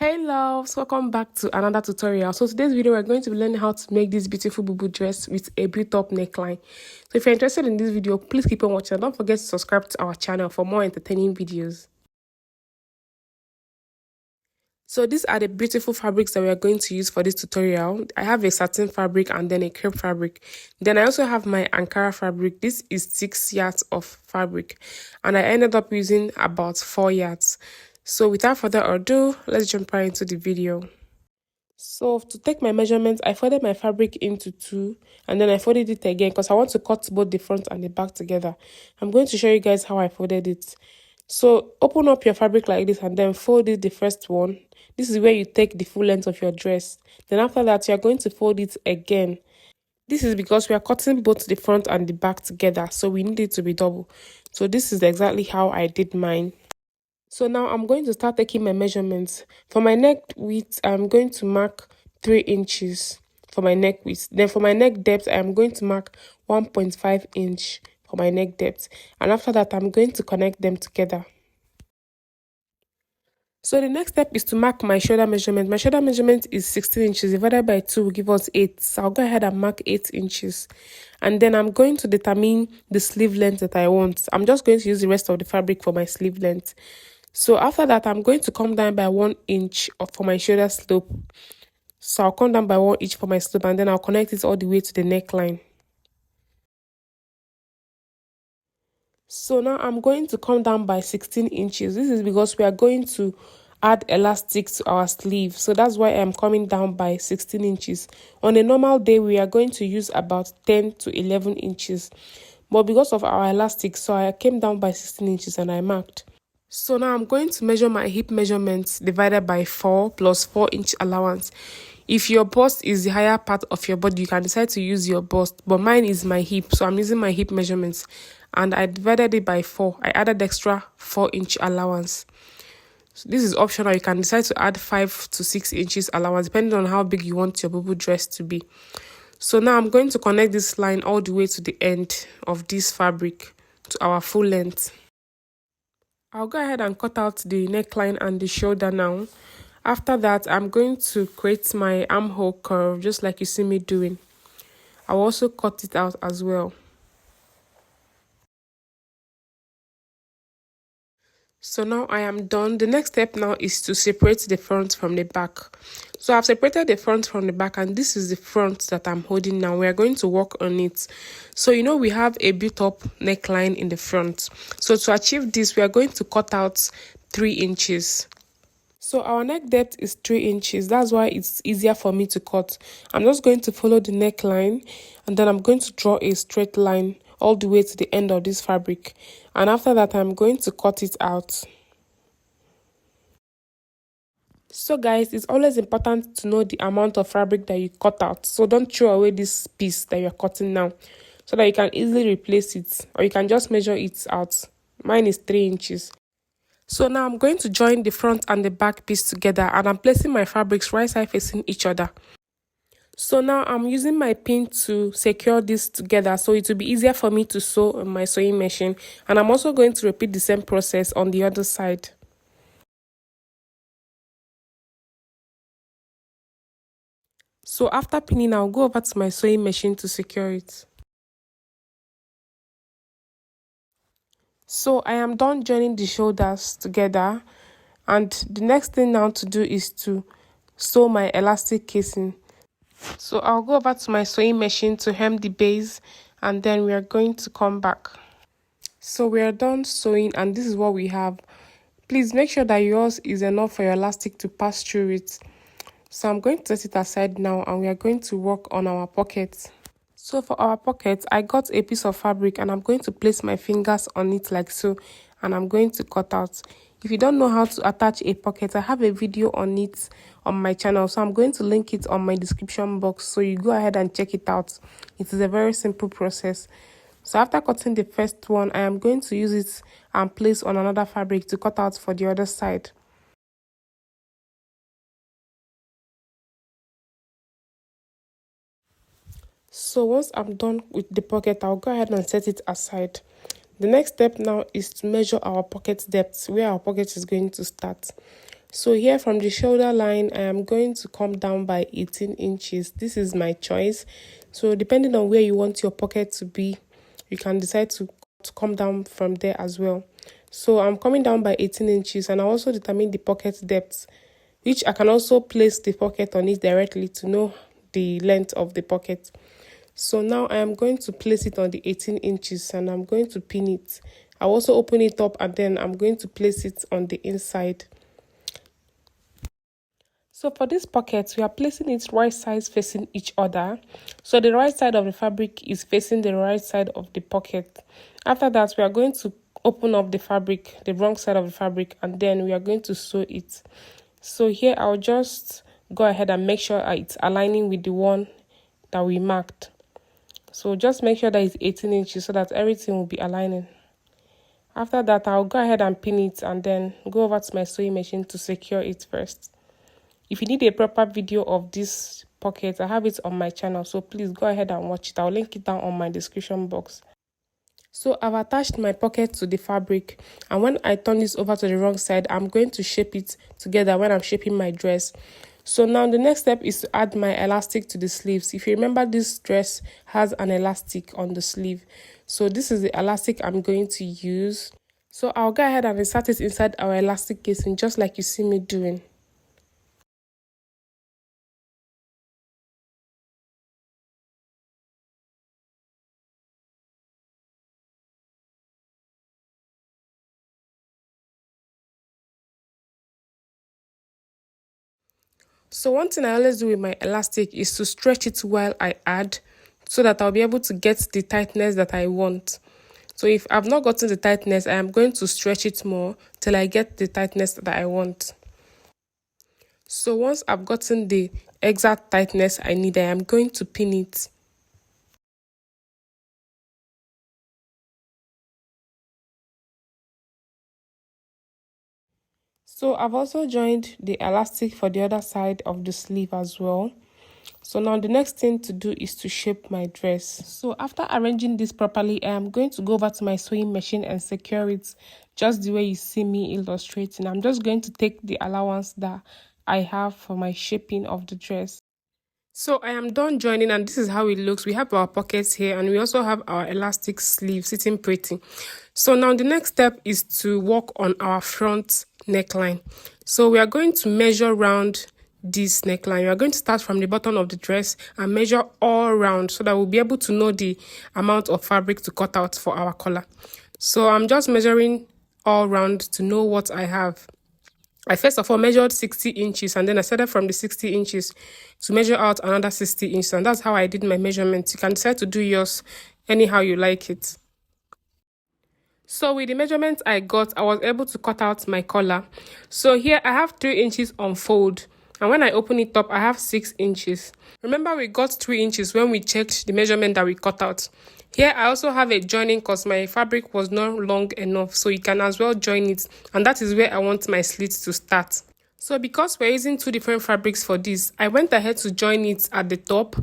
Hey loves, welcome back to another tutorial. So today's video we're going to be learning how to make this beautiful bubu dress with a built-up neckline. So if you're interested in this video, please keep on watching and don't forget to subscribe to our channel for more entertaining videos. So these are the beautiful fabrics that we are going to use for this tutorial. I have a satin fabric and then a crepe fabric. Then I also have my Ankara fabric. This is 6 yards of fabric and I ended up using about 4 yards. So without further ado, let's jump right into the video. So to take my measurements, I folded my fabric into two and then I folded it again because I want to cut both the front and the back together. I'm going to show you guys how I folded it. So open up your fabric like this and then fold it the first one. This is where you take the full length of your dress. Then after that, you are going to fold it again. This is because we are cutting both the front and the back together, so we need it to be double. So this is exactly how I did mine. So now I'm going to start taking my measurements. For my neck width, I'm going to mark 3 inches for my neck width. Then for my neck depth, I'm going to mark 1.5 inch for my neck depth. And after that, I'm going to connect them together. So the next step is to mark my shoulder measurement. My shoulder measurement is 16 inches divided by 2 will give us 8. So I'll go ahead and mark 8 inches. And then I'm going to determine the sleeve length that I want. I'm just going to use the rest of the fabric for my sleeve length. So after that, I'm going to come down by 1 inch for my shoulder slope. So I'll come down by 1 inch for my slope and then I'll connect it all the way to the neckline. So now I'm going to come down by 16 inches. This is because we are going to add elastic to our sleeve. So that's why I'm coming down by 16 inches. On a normal day, we are going to use about 10 to 11 inches. But because of our elastic, so I came down by 16 inches and I marked. So now I'm going to measure my hip measurements divided by 4 plus 4 inch allowance. If your bust is the higher part of your body, you can decide to use your bust. But mine is my hip, so I'm using my hip measurements. And I divided it by 4. I added extra 4 inch allowance. So this is optional. You can decide to add 5 to 6 inches allowance depending on how big you want your bubu dress to be. So now I'm going to connect this line all the way to the end of this fabric to our full length. I'll go ahead and cut out the neckline and the shoulder now. After that, I'm going to create my armhole curve just like you see me doing. I'll also cut it out as well. So now I am done. The next step now is to separate the front from the back. So I've separated the front from the back and this is the front that I'm holding now. We are going to work on it. So you know we have a built-up neckline in the front. So to achieve this, we are going to cut out 3 inches. So our neck depth is 3 inches. That's why it's easier for me to cut. I'm just going to follow the neckline and then I'm going to draw a straight line all the way to the end of this fabric. And after that, I'm going to cut it out. So guys, it's always important to know the amount of fabric that you cut out. So don't throw away this piece that you're cutting now so that you can easily replace it or you can just measure it out. Mine is 3 inches. So now I'm going to join the front and the back piece together and I'm placing my fabrics right side facing each other. So now I'm using my pin to secure this together so it will be easier for me to sew on my sewing machine. And I'm also going to repeat the same process on the other side. So after pinning, I'll go over to my sewing machine to secure it. So I am done joining the shoulders together. And the next thing now to do is to sew my elastic casing. So I'll go over to my sewing machine to hem the base and then we are going to come back. So we are done sewing and this is what we have. Please make sure that yours is enough for your elastic to pass through it. So I'm going to set it aside now and we are going to work on our pockets. So for our pockets, I got a piece of fabric and I'm going to place my fingers on it like so and I'm going to cut out. If you don't know how to attach a pocket, I have a video on it on my channel. So I'm going to link it on my description box. So you go ahead and check it out. It is a very simple process. So after cutting the first one, I am going to use it and place on another fabric to cut out for the other side. So once I'm done with the pocket, I'll go ahead and set it aside. The next step now is to measure our pocket depth, where our pocket is going to start. So here from the shoulder line, I am going to come down by 18 inches. This is my choice. So depending on where you want your pocket to be, you can decide to come down from there as well. So I'm coming down by 18 inches, and I also determine the pocket depth, which I can also place the pocket on it directly to know the length of the pocket. So now I am going to place it on the 18 inches and I'm going to pin it. I'll also open it up and then I'm going to place it on the inside. So for this pocket, we are placing it right sides facing each other. So the right side of the fabric is facing the right side of the pocket. After that, we are going to open up the fabric, the wrong side of the fabric, and then we are going to sew it. So here I'll just go ahead and make sure it's aligning with the one that we marked. So just make sure that it's 18 inches so that everything will be aligning. After that, I'll go ahead and pin it and then go over to my sewing machine to secure it first. If you need a proper video of this pocket, I have it on my channel, so please go ahead and watch it. I'll link it down on my description box. So I've attached my pocket to the fabric, and when I turn this over to the wrong side, I'm going to shape it together when I'm shaping my dress. So now the next step is to add my elastic to the sleeves. If you remember, this dress has an elastic on the sleeve. So this is the elastic I'm going to use. So I'll go ahead and insert it inside our elastic casing just like you see me doing. So one thing I always do with my elastic is to stretch it while I add so that I'll be able to get the tightness that I want. So if I've not gotten the tightness, I am going to stretch it more till I get the tightness that I want. So once I've gotten the exact tightness I need, I am going to pin it. So I've also joined the elastic for the other side of the sleeve as well. So now the next thing to do is to shape my dress. So after arranging this properly, I am going to go over to my sewing machine and secure it just the way you see me illustrating. I'm just going to take the allowance that I have for my shaping of the dress. So I am done joining, and this is how it looks. We have our pockets here and we also have our elastic sleeve sitting pretty. So now the next step is to work on our front neckline. So we are going to measure round this neckline. We are going to start from the bottom of the dress and measure all around so that we'll be able to know the amount of fabric to cut out for our collar. So I'm just measuring all around to know what I have. I first of all measured 60 inches and then I started from the 60 inches to measure out another 60 inches, and that's how I did my measurements. You can decide to do yours anyhow you like it. So with the measurements I got, I was able to cut out my collar. So here I have 3 inches on fold, and when I open it up, I have 6 inches. Remember, we got 3 inches when we checked the measurement that we cut out. Here I also have a joining because my fabric was not long enough, so you can as well join it, and that is where I want my slits to start. So because we're using 2 different fabrics for this, I went ahead to join it at the top,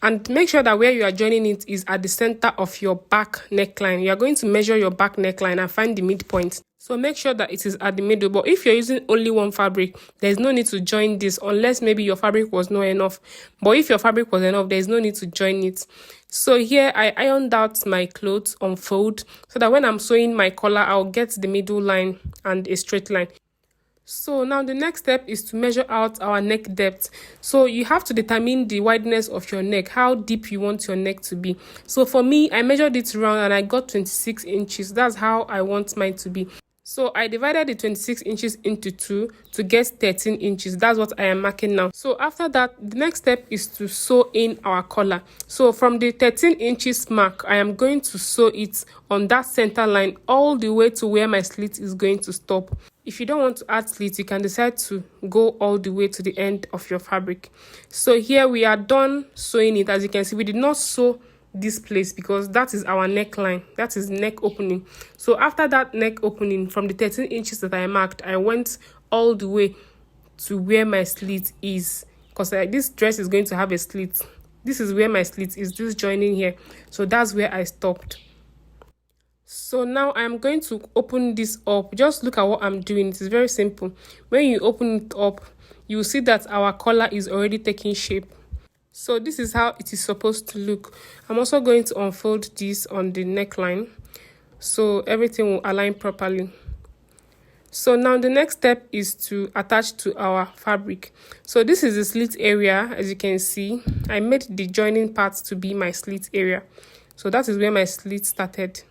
and make sure that where you are joining it is at the center of your back neckline. You are going to measure your back neckline and find the midpoint. So make sure that it is at the middle. But if you're using only one fabric, there's no need to join this unless maybe your fabric was not enough. But if your fabric was enough, there's no need to join it. So here I ironed out my clothes on fold so that when I'm sewing my collar, I'll get the middle line and a straight line. So now the next step is to measure out our neck depth. So you have to determine the wideness of your neck, how deep you want your neck to be. So for me, I measured it round and I got 26 inches. That's how I want mine to be. So I divided the 26 inches into 2 to get 13 inches. That's what I am marking now. So after that, the next step is to sew in our collar. So from the 13 inches mark, I am going to sew it on that center line all the way to where my slit is going to stop. If you don't want to add slits, you can decide to go all the way to the end of your fabric. So here we are done sewing it. As you can see, we did not sew this place because that is our neckline, that is neck opening. So after that neck opening, from the 13 inches that I marked, I went all the way to where my slit is, because this dress is going to have a slit. This is where my slit is, this joining here. So that's where I stopped. So now I'm going to open this up. Just look at what I'm doing. It is very simple. When you open it up, you will see that our collar is already taking shape. So this is how it is supposed to look. I'm also going to unfold this on the neckline so everything will align properly. So now the next step is to attach to our fabric. So this is the slit area. As you can see, I made the joining part to be my slit area. So that is where my slit started.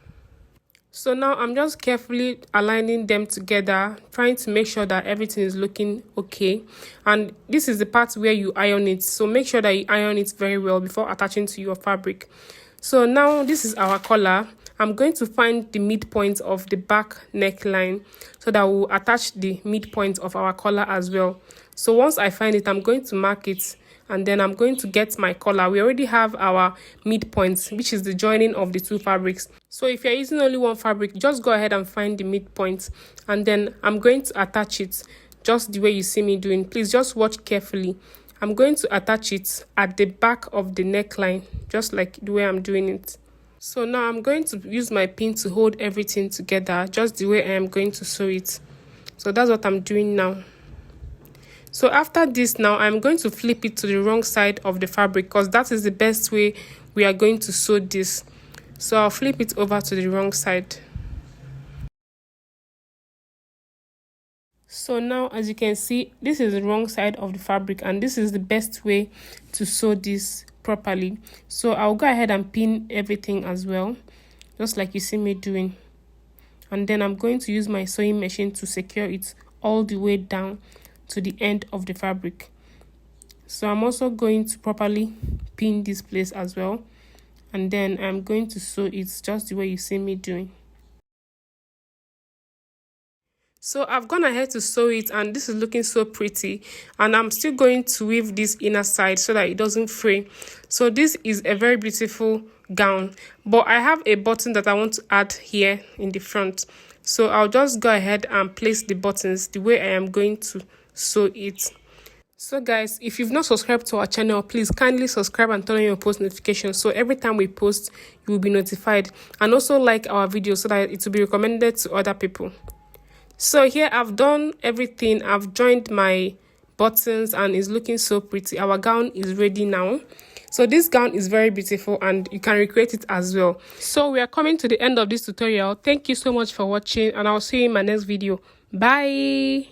So now I'm just carefully aligning them together, trying to make sure that everything is looking okay. And this is the part where you iron it. So make sure that you iron it very well before attaching to your fabric. So now this is our collar. I'm going to find the midpoint of the back neckline so that we'll attach the midpoint of our collar as well. So once I find it, I'm going to mark it. And then I'm going to get my collar. We already have our midpoint, which is the joining of the two fabrics. So if you're using only one fabric, just go ahead and find the midpoint. And then I'm going to attach it just the way you see me doing. Please just watch carefully. I'm going to attach it at the back of the neckline, just like the way I'm doing it. So now I'm going to use my pin to hold everything together, just the way I am going to sew it. So that's what I'm doing now. So after this now, I'm going to flip it to the wrong side of the fabric because that is the best way we are going to sew this. So I'll flip it over to the wrong side. So now, as you can see, this is the wrong side of the fabric and this is the best way to sew this properly. So I'll go ahead and pin everything as well, just like you see me doing. And then I'm going to use my sewing machine to secure it all the way down to the end of the fabric. So I'm also going to properly pin this place as well, and then I'm going to sew it just the way you see me doing. So I've gone ahead to sew it and this is looking so pretty, and I'm still going to weave this inner side so that it doesn't fray. So this is a very beautiful gown, but I have a button that I want to add here in the front. So I'll just go ahead and place the buttons the way I am going to sew it. So guys, if you've not subscribed to our channel, please kindly subscribe and turn on your post notifications so every time we post you will be notified, and also like our video so that it will be recommended to other people. So here I've done everything. I've joined my buttons and it's looking so pretty. Our gown is ready now. So this gown is very beautiful and you can recreate it as well. So we are coming to the end of this tutorial. Thank you so much for watching and I'll see you in my next video. Bye.